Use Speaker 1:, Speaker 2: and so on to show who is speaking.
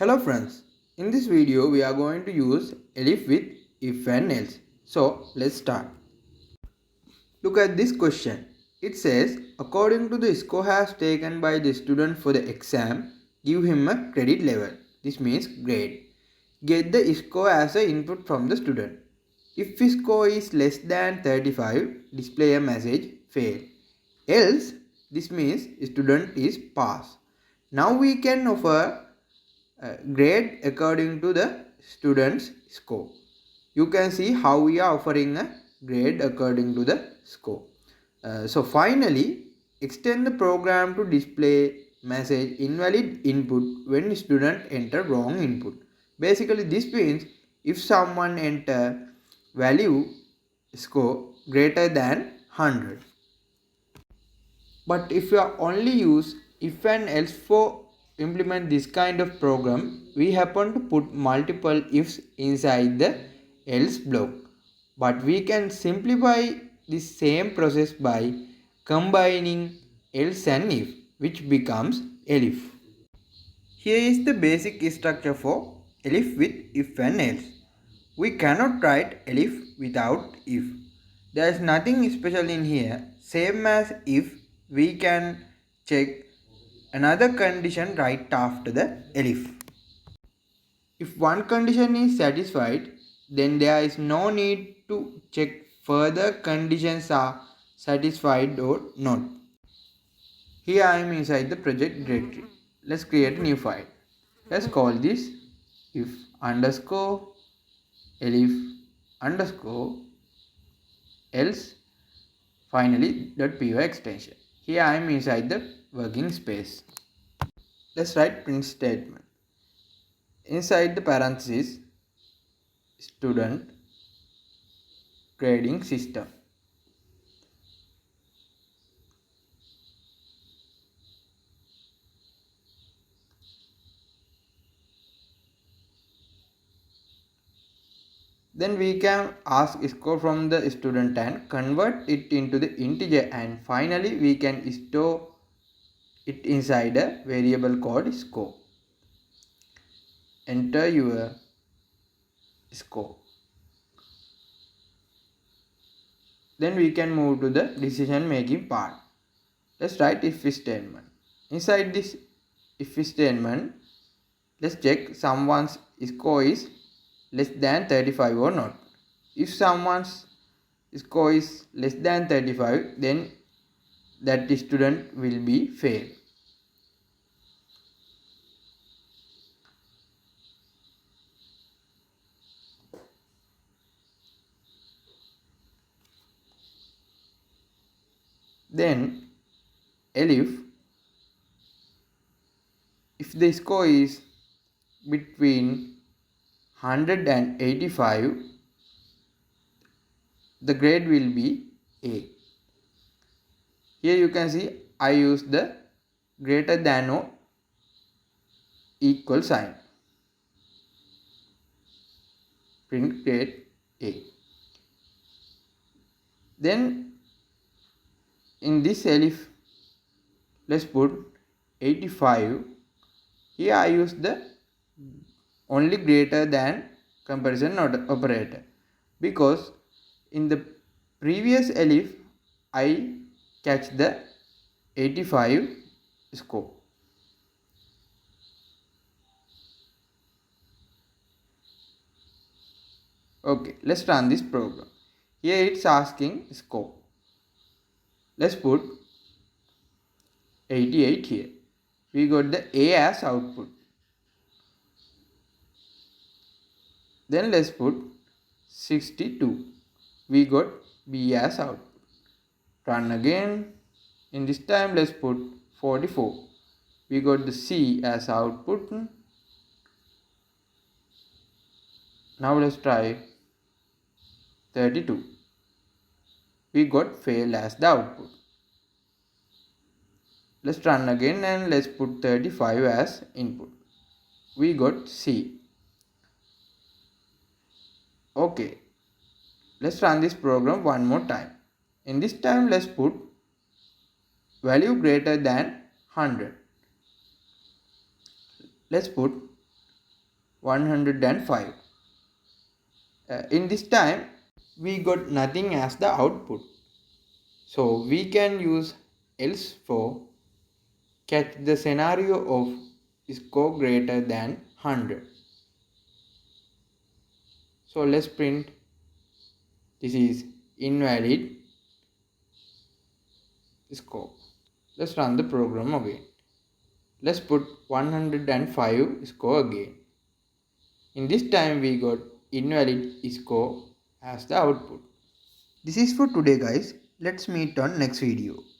Speaker 1: Hello friends, in this video we are going to use Elif with if and else. So let's start. Look at this question. It says, according to the score has taken by the student for the exam, give him a credit level. This means grade. Get the score as an input from the student. If his score is less than 35, display a message fail. Else, this means student is pass. Now we can offer grade according to the student's score. You can see how we are offering a grade according to the score. So finally, extend the program to display message invalid input when student enter wrong input. Basically this means if someone enter value score greater than 100. But if you are only use if and else for implement this kind of program, we happen to put multiple ifs inside the else block. But we can simplify this same process by combining else and if, which becomes elif. Here is the basic structure for elif with if and else. We cannot write elif without if. There is nothing special in here. Same as if, we can check another condition right after the elif. If one condition is satisfied, then there is no need to check further conditions are satisfied or not. Here I am inside the project directory. Let's create a new file. Let's call this if underscore elif underscore else finally .py extension. Here I am inside the working space. Let's write print statement. Inside the parenthesis, student grading system. Then we can ask score from the student and convert it into the integer, and finally we can store it inside a variable called score. Enter your score. Then we can move to the decision making part. Let's write if statement. Inside this if statement, let's check someone's score is less than 35 or not. If someone's score is less than 35, then that student will be fail. Then elif, if the score is between 100 and 85, the grade will be A. Here you can see I use the greater than or equal sign. Print grade A. Then in this elif, let's put 85. Here I use the only greater than comparison operator, because in the previous elif I catch the 85 score. Okay, let's run this program. Here it's asking score. Let's put 88 here. We got the A as output. Then let's put 62. We got B as output. Run again. In this time let's put 44. We got the C as output. Now let's try 32. We got fail as the output. Let's run again and let's put 35 as input. We got C. Okay, let's run this program one more time. In this time let's put value greater than 100. Let's put 105. In this time we got nothing as the output. So we can use else for catch the scenario of score greater than 100. So let's print this is invalid score. Let's run the program again. Let's put 105 score again. In this time we got invalid score as the output. This is for today guys. Let's meet on next video.